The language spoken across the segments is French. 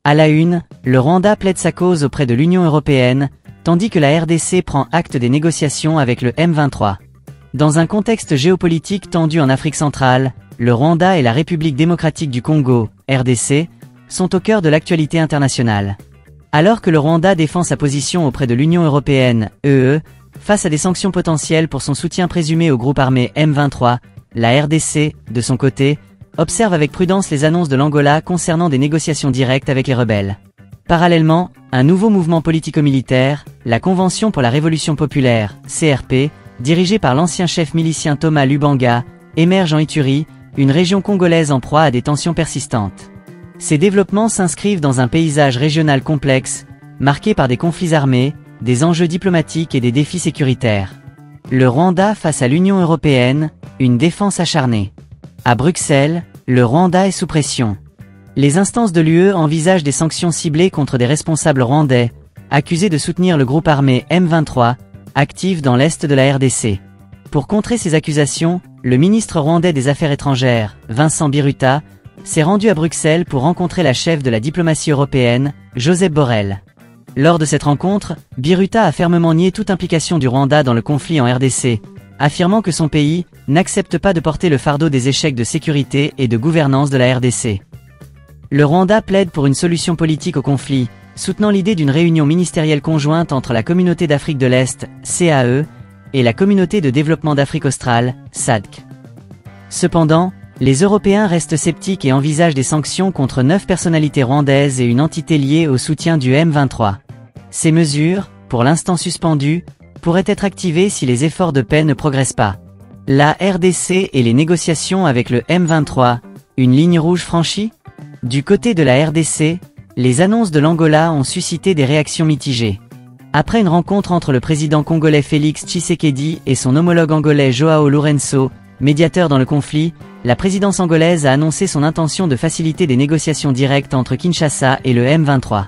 À la une, le Rwanda plaide sa cause auprès de l'Union européenne, tandis que la RDC prend acte des négociations avec le M23. Dans un contexte géopolitique tendu en Afrique centrale, le Rwanda et la République démocratique du Congo, RDC, sont au cœur de l'actualité internationale. Alors que le Rwanda défend sa position auprès de l'Union européenne, (UE), face à des sanctions potentielles pour son soutien présumé au groupe armé M23, la RDC, de son côté, observe avec prudence les annonces de l'Angola concernant des négociations directes avec les rebelles. Parallèlement, un nouveau mouvement politico-militaire, la Convention pour la Révolution populaire, CRP, dirigée par l'ancien chef milicien Thomas Lubanga, émerge en Ituri, une région congolaise en proie à des tensions persistantes. Ces développements s'inscrivent dans un paysage régional complexe, marqué par des conflits armés, des enjeux diplomatiques et des défis sécuritaires. Le Rwanda face à l'Union européenne, une défense acharnée. À Bruxelles, le Rwanda est sous pression. Les instances de l'UE envisagent des sanctions ciblées contre des responsables rwandais, accusés de soutenir le groupe armé M23, actif dans l'est de la RDC. Pour contrer ces accusations, le ministre rwandais des Affaires étrangères, Vincent Biruta, s'est rendu à Bruxelles pour rencontrer la chef de la diplomatie européenne, Josep Borrell. Lors de cette rencontre, Biruta a fermement nié toute implication du Rwanda dans le conflit en RDC, affirmant que son pays n'accepte pas de porter le fardeau des échecs de sécurité et de gouvernance de la RDC. Le Rwanda plaide pour une solution politique au conflit, soutenant l'idée d'une réunion ministérielle conjointe entre la Communauté d'Afrique de l'Est, CAE, et la Communauté de développement d'Afrique australe, SADC. Cependant, les Européens restent sceptiques et envisagent des sanctions contre 9 personnalités rwandaises et une entité liée au soutien du M23. Ces mesures, pour l'instant suspendues, pourraient être activées si les efforts de paix ne progressent pas. La RDC et les négociations avec le M23, une ligne rouge franchie ? Du côté de la RDC, les annonces de l'Angola ont suscité des réactions mitigées. Après une rencontre entre le président congolais Félix Tshisekedi et son homologue angolais Joao Lourenço, médiateur dans le conflit, la présidence angolaise a annoncé son intention de faciliter des négociations directes entre Kinshasa et le M23.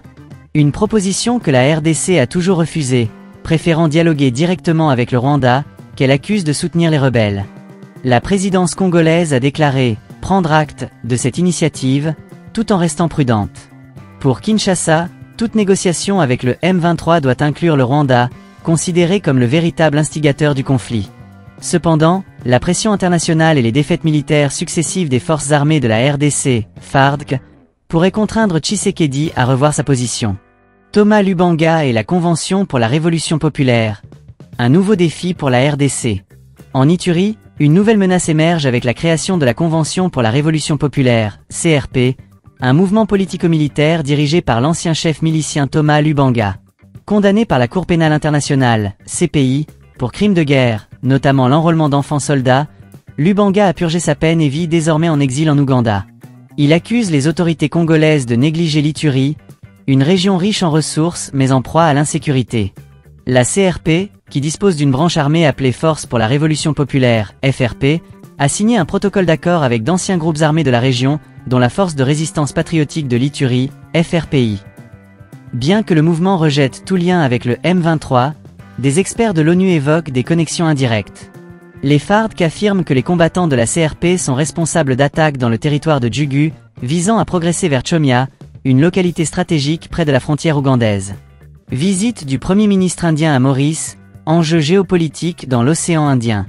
Une proposition que la RDC a toujours refusée, préférant dialoguer directement avec le Rwanda, qu'elle accuse de soutenir les rebelles. La présidence congolaise a déclaré prendre acte de cette initiative, tout en restant prudente. Pour Kinshasa, toute négociation avec le M23 doit inclure le Rwanda, considéré comme le véritable instigateur du conflit. Cependant, la pression internationale et les défaites militaires successives des forces armées de la RDC, FARDC, pourraient contraindre Tshisekedi à revoir sa position. Thomas Lubanga et la Convention pour la Révolution populaire. Un nouveau défi pour la RDC. En Ituri, une nouvelle menace émerge avec la création de la Convention pour la Révolution populaire, CRP, un mouvement politico-militaire dirigé par l'ancien chef milicien Thomas Lubanga. Condamné par la Cour pénale internationale, CPI, pour crimes de guerre, notamment l'enrôlement d'enfants soldats, Lubanga a purgé sa peine et vit désormais en exil en Ouganda. Il accuse les autorités congolaises de négliger l'Ituri, une région riche en ressources mais en proie à l'insécurité. La CRP, qui dispose d'une branche armée appelée Force pour la Révolution populaire, FRP, a signé un protocole d'accord avec d'anciens groupes armés de la région, dont la Force de résistance patriotique de l'Ituri, FRPI. Bien que le mouvement rejette tout lien avec le M23, des experts de l'ONU évoquent des connexions indirectes. Les FARDC affirment que les combattants de la CRP sont responsables d'attaques dans le territoire de Djugu, visant à progresser vers Chomia, une localité stratégique près de la frontière ougandaise. Visite du Premier ministre indien à Maurice, enjeu géopolitique dans l'océan Indien.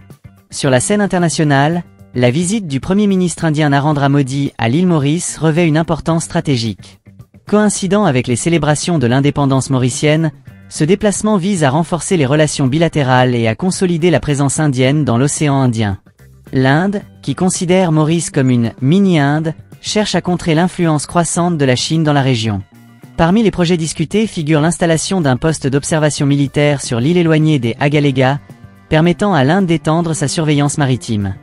Sur la scène internationale, la visite du Premier ministre indien Narendra Modi à l'île Maurice revêt une importance stratégique. Coïncidant avec les célébrations de l'indépendance mauricienne, ce déplacement vise à renforcer les relations bilatérales et à consolider la présence indienne dans l'océan Indien. L'Inde, qui considère Maurice comme une mini-Inde, cherche à contrer l'influence croissante de la Chine dans la région. Parmi les projets discutés figure l'installation d'un poste d'observation militaire sur l'île éloignée des Agalega, permettant à l'Inde d'étendre sa surveillance maritime.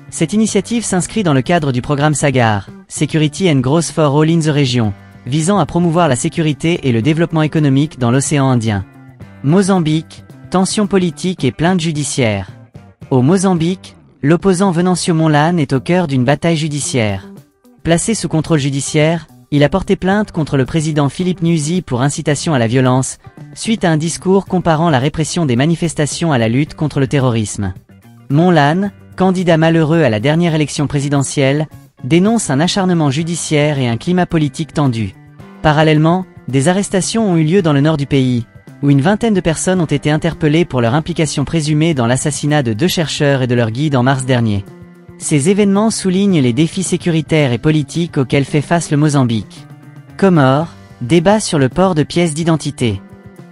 Cette initiative s'inscrit dans le cadre du programme SAGAR, Security and Growth for All in the Region, visant à promouvoir la sécurité et le développement économique dans l'océan Indien. Mozambique, tensions politiques et plaintes judiciaires. Au Mozambique, l'opposant Venancio Mondlane est au cœur d'une bataille judiciaire. Placé sous contrôle judiciaire, il a porté plainte contre le président Philippe Nyusi pour incitation à la violence, suite à un discours comparant la répression des manifestations à la lutte contre le terrorisme. Mondlane, candidat malheureux à la dernière élection présidentielle, dénonce un acharnement judiciaire et un climat politique tendu. Parallèlement, des arrestations ont eu lieu dans le nord du pays, où une vingtaine de personnes ont été interpellées pour leur implication présumée dans l'assassinat de 2 chercheurs et de leur guide en mars dernier. Ces événements soulignent les défis sécuritaires et politiques auxquels fait face le Mozambique. Comores, débat sur le port de pièces d'identité.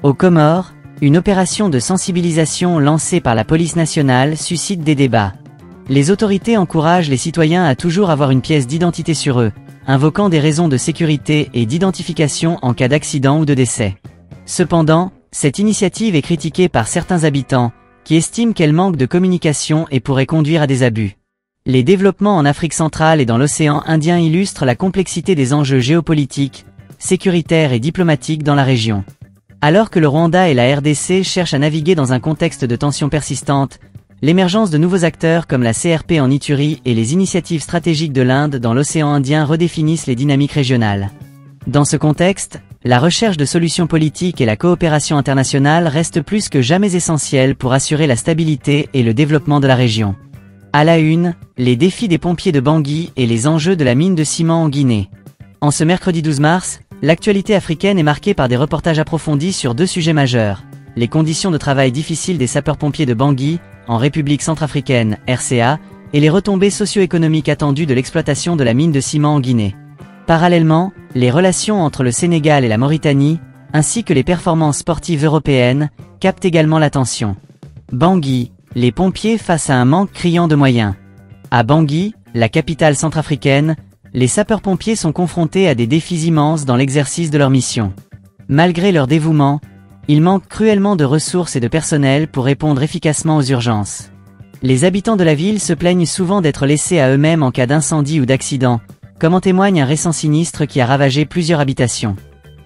Aux Comores, une opération de sensibilisation lancée par la police nationale suscite des débats. Les autorités encouragent les citoyens à toujours avoir une pièce d'identité sur eux, invoquant des raisons de sécurité et d'identification en cas d'accident ou de décès. Cependant, cette initiative est critiquée par certains habitants, qui estiment qu'elle manque de communication et pourrait conduire à des abus. Les développements en Afrique centrale et dans l'océan Indien illustrent la complexité des enjeux géopolitiques, sécuritaires et diplomatiques dans la région. Alors que le Rwanda et la RDC cherchent à naviguer dans un contexte de tensions persistantes, l'émergence de nouveaux acteurs comme la CRP en Ituri et les initiatives stratégiques de l'Inde dans l'océan Indien redéfinissent les dynamiques régionales. Dans ce contexte, la recherche de solutions politiques et la coopération internationale restent plus que jamais essentielles pour assurer la stabilité et le développement de la région. À la une, les défis des pompiers de Bangui et les enjeux de la mine de ciment en Guinée. En ce mercredi 12 mars, l'actualité africaine est marquée par des reportages approfondis sur 2 sujets majeurs. Les conditions de travail difficiles des sapeurs-pompiers de Bangui, en République centrafricaine, RCA, et les retombées socio-économiques attendues de l'exploitation de la mine de ciment en Guinée. Parallèlement, les relations entre le Sénégal et la Mauritanie, ainsi que les performances sportives européennes, captent également l'attention. Bangui, les pompiers face à un manque criant de moyens. À Bangui, la capitale centrafricaine, les sapeurs-pompiers sont confrontés à des défis immenses dans l'exercice de leur mission. Malgré leur dévouement, il manque cruellement de ressources et de personnel pour répondre efficacement aux urgences. Les habitants de la ville se plaignent souvent d'être laissés à eux-mêmes en cas d'incendie ou d'accident, comme en témoigne un récent sinistre qui a ravagé plusieurs habitations.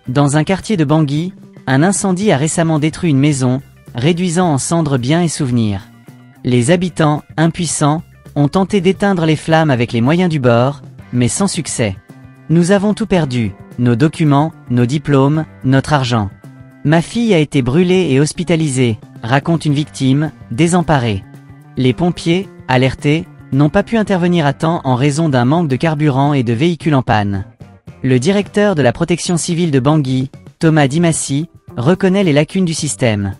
Dans un quartier de Bangui, un incendie a récemment détruit une maison, réduisant en cendres biens et souvenirs. Les habitants, impuissants, ont tenté d'éteindre les flammes avec les moyens du bord, mais sans succès. Nous avons tout perdu, nos documents, nos diplômes, notre argent. Ma fille a été brûlée et hospitalisée, raconte une victime, désemparée. Les pompiers, alertés, n'ont pas pu intervenir à temps en raison d'un manque de carburant et de véhicules en panne. Le directeur de la protection civile de Bangui, Thomas Dimassi, reconnaît les lacunes du système.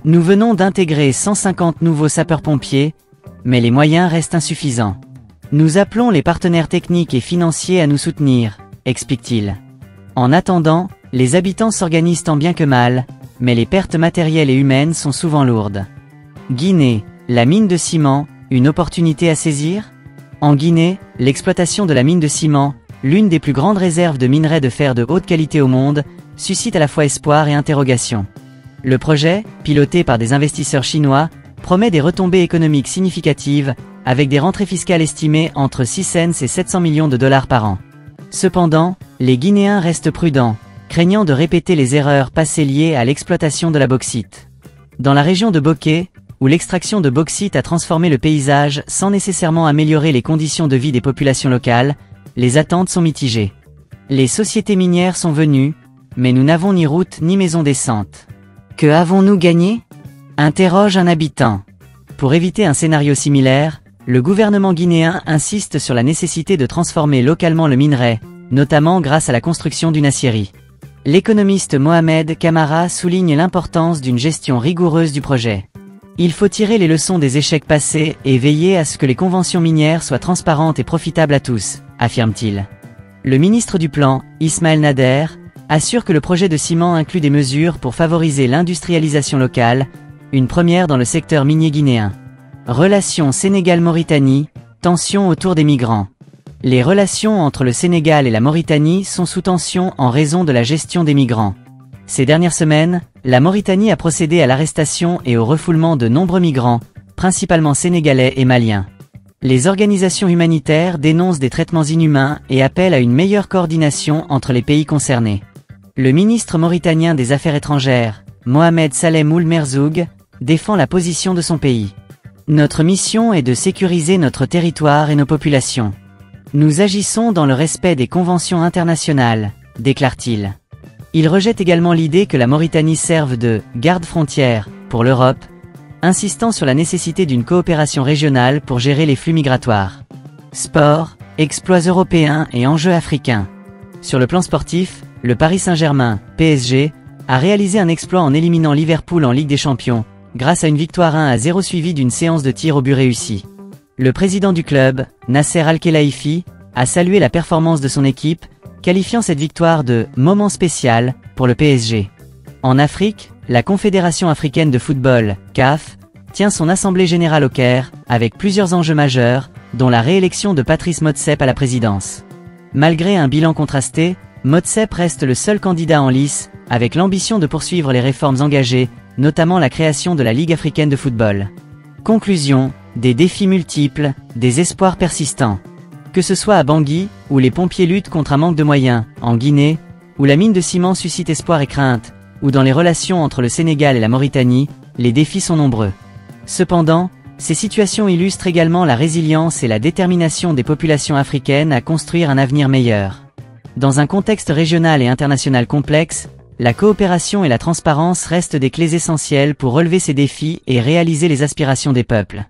Nous venons d'intégrer 150 nouveaux sapeurs-pompiers, mais les moyens restent insuffisants. Nous appelons les partenaires techniques et financiers à nous soutenir, explique-t-il. En attendant, les habitants s'organisent tant bien que mal, mais les pertes matérielles et humaines sont souvent lourdes. Guinée, la mine de ciment, une opportunité à saisir? En Guinée, l'exploitation de la mine de ciment, l'une des plus grandes réserves de minerais de fer de haute qualité au monde, suscite à la fois espoir et interrogation. Le projet, piloté par des investisseurs chinois, promet des retombées économiques significatives, avec des rentrées fiscales estimées entre 6 cents et 700 millions de dollars par an. Cependant, les Guinéens restent prudents, craignant de répéter les erreurs passées liées à l'exploitation de la bauxite. Dans la région de Bokeh, où l'extraction de bauxite a transformé le paysage sans nécessairement améliorer les conditions de vie des populations locales, les attentes sont mitigées. Les sociétés minières sont venues, mais nous n'avons ni route ni maison décente. Que avons-nous gagné? Interroge un habitant. Pour éviter un scénario similaire, le gouvernement guinéen insiste sur la nécessité de transformer localement le minerai, notamment grâce à la construction d'une aciérie. L'économiste Mohamed Camara souligne l'importance d'une gestion rigoureuse du projet. Il faut tirer les leçons des échecs passés et veiller à ce que les conventions minières soient transparentes et profitables à tous, affirme-t-il. Le ministre du Plan, Ismaël Nader, assure que le projet de ciment inclut des mesures pour favoriser l'industrialisation locale, une première dans le secteur minier guinéen. Relations Sénégal-Mauritanie, tensions autour des migrants. Les relations entre le Sénégal et la Mauritanie sont sous tension en raison de la gestion des migrants. Ces dernières semaines, la Mauritanie a procédé à l'arrestation et au refoulement de nombreux migrants, principalement sénégalais et maliens. Les organisations humanitaires dénoncent des traitements inhumains et appellent à une meilleure coordination entre les pays concernés. Le ministre mauritanien des Affaires étrangères, Mohamed Salem Ould Merzoug, défend la position de son pays. Notre mission est de sécuriser notre territoire et nos populations. Nous agissons dans le respect des conventions internationales, déclare-t-il. Il rejette également l'idée que la Mauritanie serve de « garde-frontière » pour l'Europe, insistant sur la nécessité d'une coopération régionale pour gérer les flux migratoires. Sport, Exploits européens et enjeux africains. Sur le plan sportif, le Paris Saint-Germain, PSG, a réalisé un exploit en éliminant Liverpool en Ligue des Champions, grâce à une victoire 1-0 suivie d'une séance de tir au but réussie. Le président du club, Nasser Al-Khelaifi, a salué la performance de son équipe, qualifiant cette victoire de « moment spécial » pour le PSG. En Afrique, la Confédération africaine de football, CAF, tient son assemblée générale au Caire, avec plusieurs enjeux majeurs, dont la réélection de Patrice Motsepe à la présidence. Malgré un bilan contrasté, Motsepe reste le seul candidat en lice, avec l'ambition de poursuivre les réformes engagées, notamment la création de la Ligue africaine de football. Conclusion, des défis multiples, des espoirs persistants. Que ce soit à Bangui, où les pompiers luttent contre un manque de moyens, en Guinée, où la mine de ciment suscite espoir et crainte, ou dans les relations entre le Sénégal et la Mauritanie, les défis sont nombreux. Cependant, ces situations illustrent également la résilience et la détermination des populations africaines à construire un avenir meilleur. Dans un contexte régional et international complexe, la coopération et la transparence restent des clés essentielles pour relever ces défis et réaliser les aspirations des peuples.